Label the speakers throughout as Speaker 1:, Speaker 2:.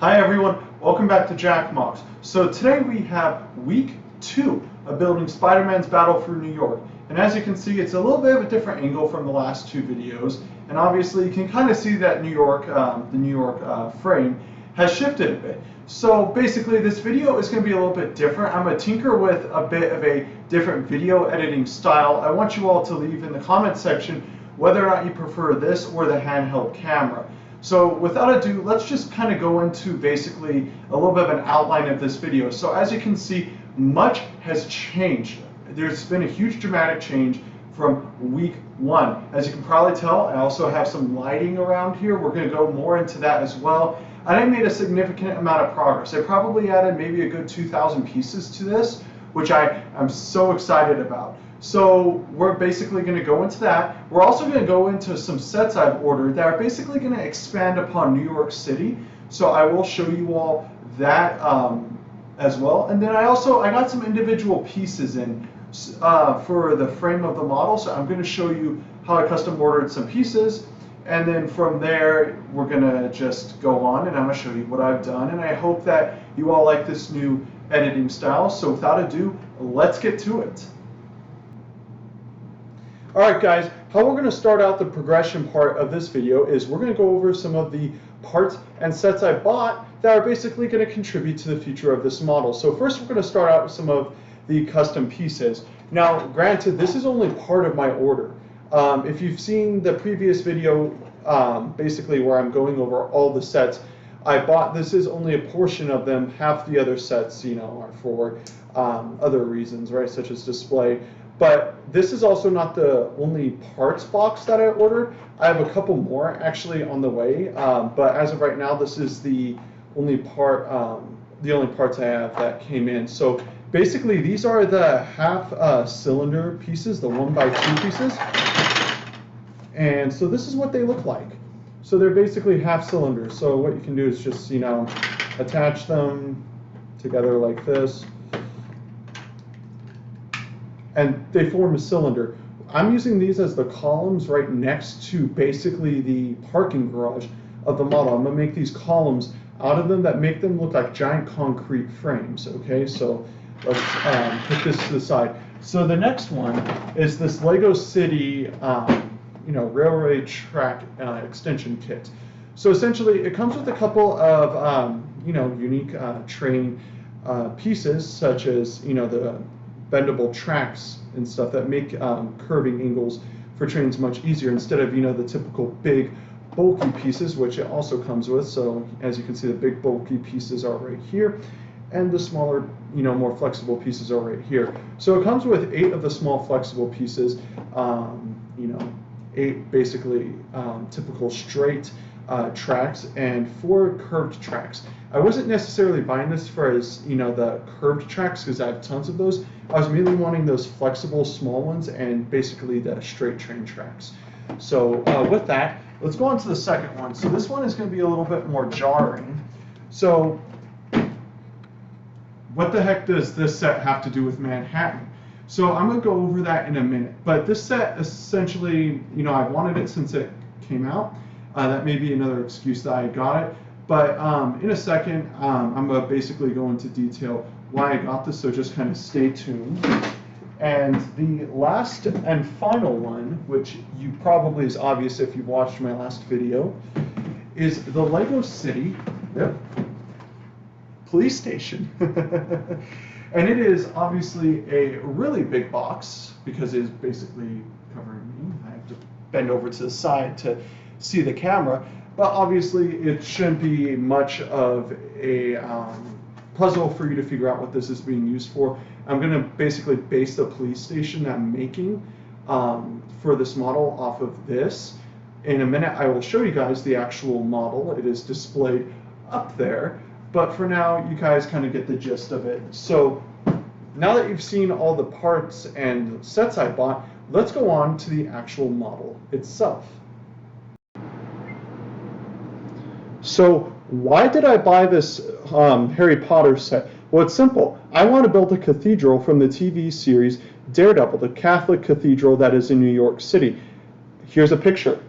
Speaker 1: Hi everyone, welcome back to Jack Mox. So today we have week 2 of building Spider-Man's Battle for New York. And as you can see, it's a little bit of a different angle from the last 2 videos. And obviously you can kind of see that New York, the New York frame has shifted a bit. So basically this video is going to be a little bit different. I'm going to tinker with a bit of a different video editing style. I want you all to leave in the comment section whether or not you prefer this or the handheld camera. So without ado, let's just kind of go into basically a little bit of an outline of this video. So as you can see, much has changed. There's been a huge dramatic change from week 1. As you can probably tell, I also have some lighting around here. We're going to go more into that as well. I made a significant amount of progress. I probably added maybe a good 2,000 pieces to this, which I am so excited about. So we're basically going to go into that. We're also going to go into some sets I've ordered that are basically going to expand upon New York City. So I will show you all that as well. And then I got some individual pieces in for the frame of the model. So I'm going to show you how I custom ordered some pieces. And then from there, we're going to just go on and I'm going to show you what I've done. And I hope that you all like this new editing style. So without ado, let's get to it. Alright guys, how we're going to start out the progression part of this video is we're going to go over some of the parts and sets I bought that are basically going to contribute to the future of this model. So first we're going to start out with some of the custom pieces. Now granted, this is only part of my order. If you've seen the previous video, basically where I'm going over all the sets I bought, this is only a portion of them. Half the other sets, are for other reasons, right, such as display. But this is also not the only parts box that I ordered. I have a couple more actually on the way, but as of right now, this is the only parts I have that came in. So basically, these are the half cylinder pieces, the 1x2 pieces, and so this is what they look like. So they're basically half cylinders. So what you can do is just attach them together like this. And they form a cylinder. I'm using these as the columns right next to basically the parking garage of the model. I'm going to make these columns out of them that make them look like giant concrete frames. Okay, so let's put this to the side. So the next one is this Lego City railway track extension kit. So essentially it comes with a couple of unique train pieces, such as the bendable tracks and stuff that make curving angles for trains much easier instead of the typical big bulky pieces, which it also comes with. So as you can see, the big bulky pieces are right here and the smaller more flexible pieces are right here. So it comes with 8 of the small flexible pieces, 8 basically typical straight tracks and 4 curved tracks. I wasn't necessarily buying this for the curved tracks because I have tons of those. I was mainly wanting those flexible small ones and basically the straight train tracks. So with that, let's go on to the second one. So this one is going to be a little bit more jarring. So what the heck does this set have to do with Manhattan? So I'm going to go over that in a minute. But this set essentially, I've wanted it since it came out. That may be another excuse that I got it. But in a second, I'm going to basically go into detail why I got this, so just kind of stay tuned. And the last and final one, which you probably is obvious if you've watched my last video, is the Lego City police station. And it is obviously a really big box because it is basically covering me. I have to bend over to the side to see the camera. But obviously, it shouldn't be much of a puzzle for you to figure out what this is being used for. I'm going to basically base the police station that I'm making for this model off of this. In a minute, I will show you guys the actual model. It is displayed up there. But for now, you guys kind of get the gist of it. So now that you've seen all the parts and sets I bought, let's go on to the actual model itself. So why did I buy this Harry Potter set? Well, it's simple. I want to build a cathedral from the TV series Daredevil, the Catholic cathedral that is in New York City. Here's a picture.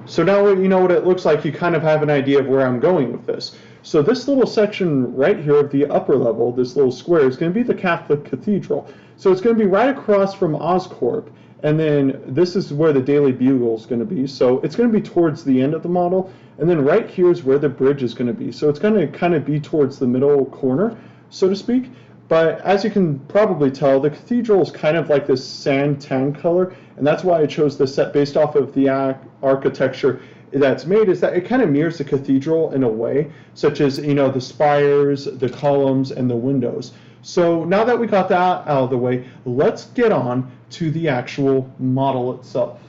Speaker 1: So now you know what it looks like, you kind of have an idea of where I'm going with this. So this little section right here of the upper level, this little square, is going to be the Catholic Cathedral. So it's going to be right across from Oscorp, and then this is where the Daily Bugle is going to be. So it's going to be towards the end of the model, and then right here is where the bridge is going to be. So it's going to kind of be towards the middle corner, so to speak. But as you can probably tell, the cathedral is kind of like this sand tan color, and that's why I chose this set based off of the architecture that's made, is that it kind of mirrors the cathedral in a way, such as, you know, the spires, the columns, and the windows. So now that we got that out of the way, let's get on to the actual model itself.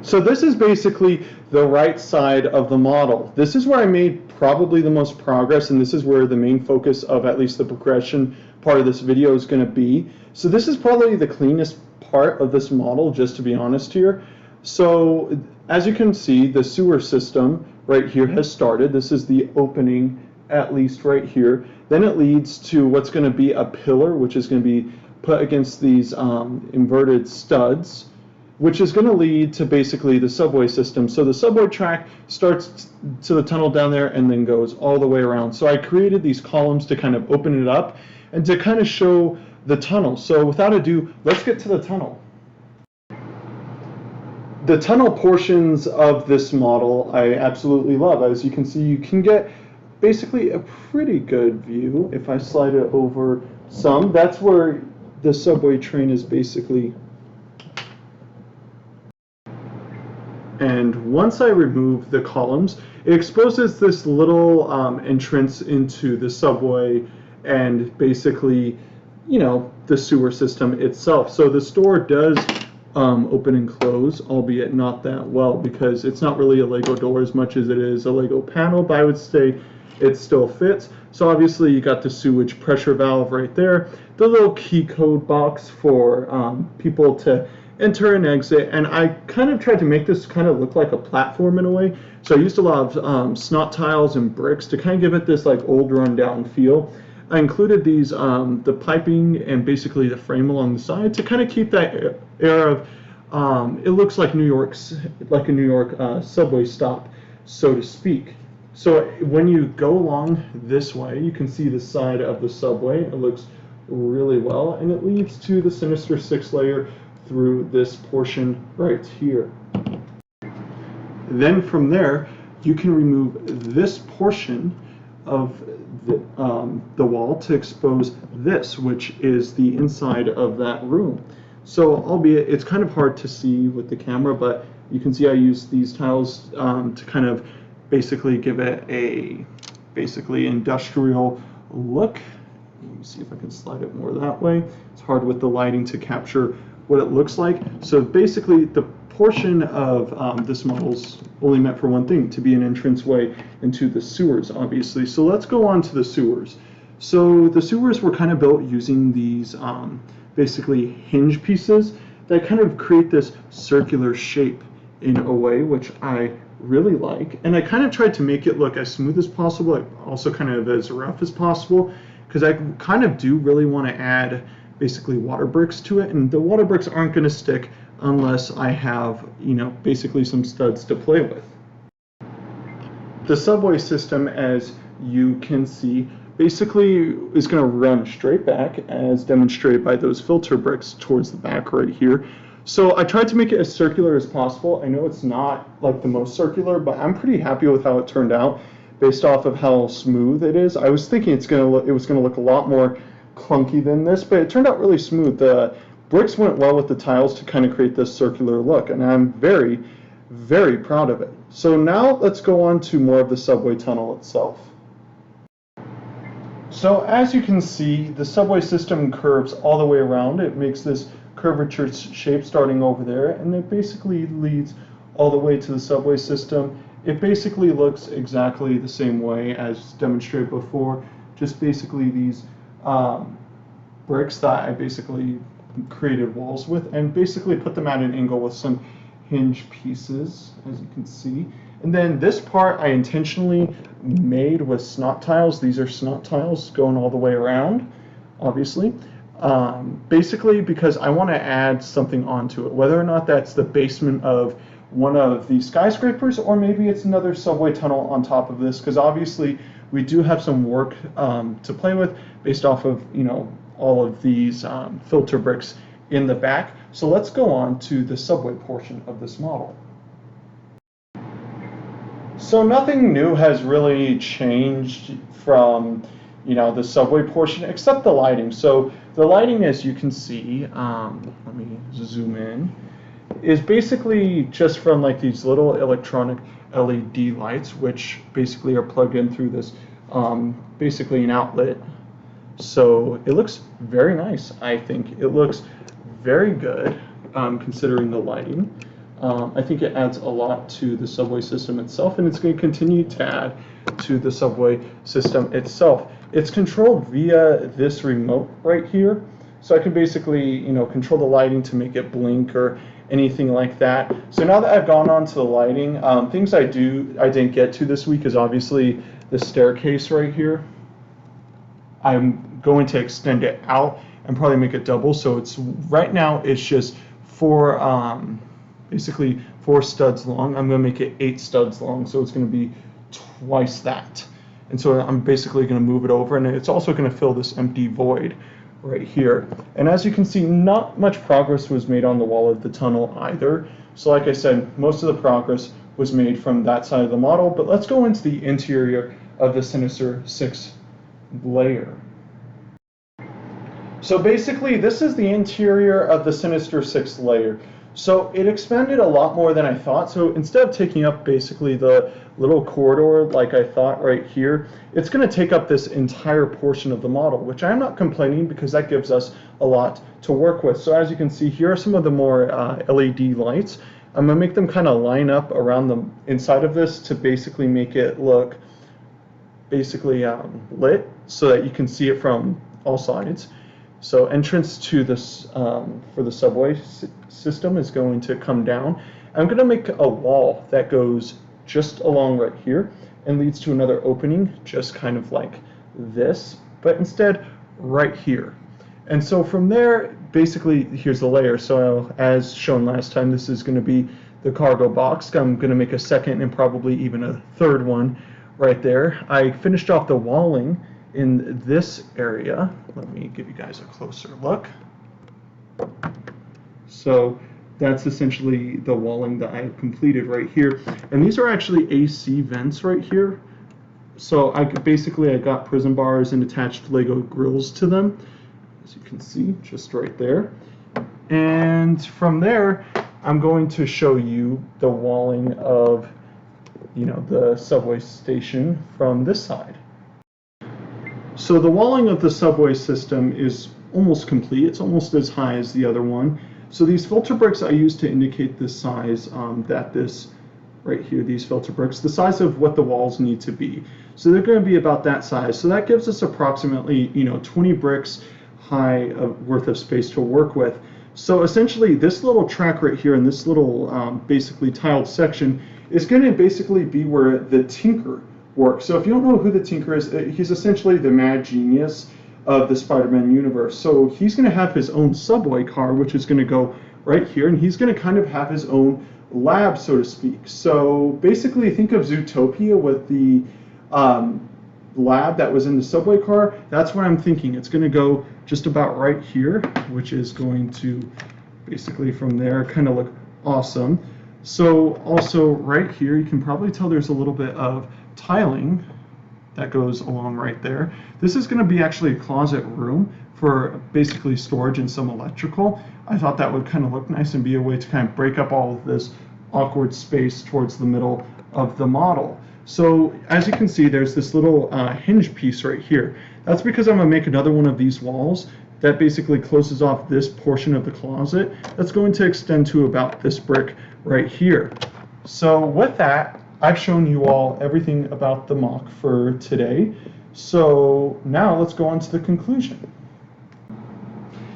Speaker 1: So this is basically the right side of the model. This is where I made probably the most progress, and this is where the main focus of at least the progression part of this video is going to be. So this is probably the cleanest part of this model, just to be honest here. So as you can see, the sewer system right here has started. This is the opening, at least right here. Then it leads to what's going to be a pillar, which is going to be put against these inverted studs, which is going to lead to basically the subway system. So the subway track starts to the tunnel down there and then goes all the way around. So I created these columns to kind of open it up and to kind of show the tunnel. So without ado, let's get to the tunnel. The tunnel portions of this model I absolutely love. As you can see, you can get basically a pretty good view. If I slide it over some, that's where the subway train is basically. And once I remove the columns, it exposes this little entrance into the subway and basically, you know, the sewer system itself. So the store does open and close, albeit not that well, because it's not really a Lego door as much as it is a Lego panel, but I would say it still fits. So obviously you got the sewage pressure valve right there, the little key code box for people to enter and exit, and I kind of tried to make this kind of look like a platform in a way. So I used a lot of snot tiles and bricks to kind of give it this like old rundown feel. I included these, the piping and basically the frame along the side to kind of keep that air of, it looks like New York's, like a New York subway stop, so to speak. So when you go along this way, you can see the side of the subway. It looks really well, and it leads to the Sinister Six layer through this portion right here. Then from there, you can remove this portion of the wall to expose this, which is the inside of that room. So albeit it's kind of hard to see with the camera, but you can see I use these tiles to kind of basically give it a basically industrial look. Let me see if I can slide it more that way. It's hard with the lighting to capture what it looks like. So basically the portion of this model's only meant for one thing, to be an entranceway into the sewers, obviously. So let's go on to the sewers. So the sewers were kind of built using these basically hinge pieces that kind of create this circular shape in a way, which I really like. And I kind of tried to make it look as smooth as possible, also kind of as rough as possible, because I kind of do really want to add basically water bricks to it, and the water bricks aren't going to stick unless I have, you know, basically some studs to play with. The subway system, as you can see, basically is going to run straight back as demonstrated by those filter bricks towards the back right here. So I tried to make it as circular as possible. I know it's not like the most circular, but I'm pretty happy with how it turned out based off of how smooth it is. I was thinking it was going to look a lot more clunky than this, but it turned out really smooth. The bricks went well with the tiles to kind of create this circular look, and I'm very, very proud of it. So now let's go on to more of the subway tunnel itself. So as you can see, the subway system curves all the way around. It makes this curvature shape starting over there, and it basically leads all the way to the subway system. It basically looks exactly the same way as demonstrated before, just basically these bricks that I basically created walls with and basically put them at an angle with some hinge pieces, as you can see. And then this part I intentionally made with snot tiles. These are snot tiles going all the way around, obviously. Basically because I want to add something onto it, whether or not that's the basement of one of the skyscrapers, or maybe it's another subway tunnel on top of this, because obviously we do have some work to play with based off of, you know, all of these filter bricks in the back. So let's go on to the subway portion of this model. So nothing new has really changed from, you know, the subway portion except the lighting. So the lighting, as you can see, let me zoom in, is basically just from like these little electronic LED lights, which basically are plugged in through this, basically an outlet. So it looks very nice. I think it looks very good considering the lighting. I think it adds a lot to the subway system itself, and it's going to continue to add to the subway system itself. It's controlled via this remote right here, so I can basically, you know, control the lighting to make it blink or anything like that. So now that I've gone on to the lighting, things I didn't get to this week is obviously the staircase right here. I'm going to extend it out and probably make it double. So it's right now it's just basically 4 studs long. I'm going to make it 8 studs long, so it's going to be twice that. And so I'm basically going to move it over, and it's also going to fill this empty void right here. And as you can see, not much progress was made on the wall of the tunnel either. So like I said, most of the progress was made from that side of the model. But let's go into the interior of the Sinister 6 lair. So basically, this is the interior of the Sinister 6 lair. So it expanded a lot more than I thought. So instead of taking up basically the little corridor like I thought right here, it's going to take up this entire portion of the model, which I'm not complaining because that gives us a lot to work with. So as you can see, here are some of the more LED lights. I'm going to make them kind of line up around the inside of this to basically make it look basically lit so that you can see it from all sides. So entrance to this for the subway system is going to come down. I'm going to make a wall that goes just along right here and leads to another opening, just kind of like this, but instead right here. And so from there, basically, here's the layer. So as shown last time, this is going to be the cargo box. I'm going to make a second and probably even a third one right there. I finished off the walling in this area. Let me give you guys a closer look. So that's essentially the walling that I completed right here. And these are actually AC vents right here. So I got prison bars and attached Lego grills to them, as you can see, just right there. And from there, I'm going to show you the walling of, you know, the subway station from this side. So the walling of the subway system is almost complete. It's almost as high as the other one. So these filter bricks I use to indicate the size that this right here, these filter bricks, the size of what the walls need to be. So they're going to be about that size. So that gives us approximately, you know, 20 bricks high worth of space to work with. So essentially this little track right here and this little basically tiled section is going to basically be where the Tinker works. So if you don't know who the Tinker is, he's essentially the mad genius of the Spider-Man universe. So he's going to have his own subway car, which is going to go right here, and he's going to kind of have his own lab, so to speak. So basically think of Zootopia with the lab that was in the subway car. That's what I'm thinking. It's going to go just about right here, which is going to basically from there kind of look awesome. So also right here, you can probably tell there's a little bit of tiling that goes along right there. This is going to be actually a closet room for basically storage and some electrical. I thought that would kind of look nice and be a way to kind of break up all of this awkward space towards the middle of the model. So as you can see, there's this little hinge piece right here. That's because I'm going to make another one of these walls that basically closes off this portion of the closet. That's going to extend to about this brick right here. So with that, I've shown you all everything about the mock for today. So now let's go on to the conclusion.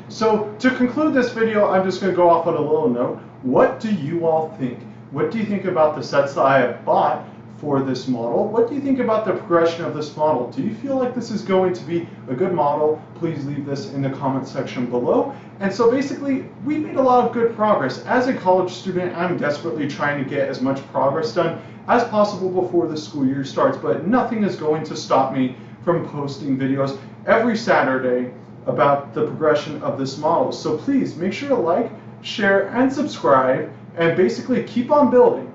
Speaker 1: So to conclude this video, I'm just going to go off on a little note. What do you all think? What do you think about the sets that I have bought for this model. What do you think about the progression of this model? Do you feel like this is going to be a good model? Please leave this in the comment section below. And so basically, we made a lot of good progress. As a college student, I'm desperately trying to get as much progress done as possible before the school year starts, but nothing is going to stop me from posting videos every Saturday about the progression of this model. So please make sure to like, share, and subscribe, and basically keep on building.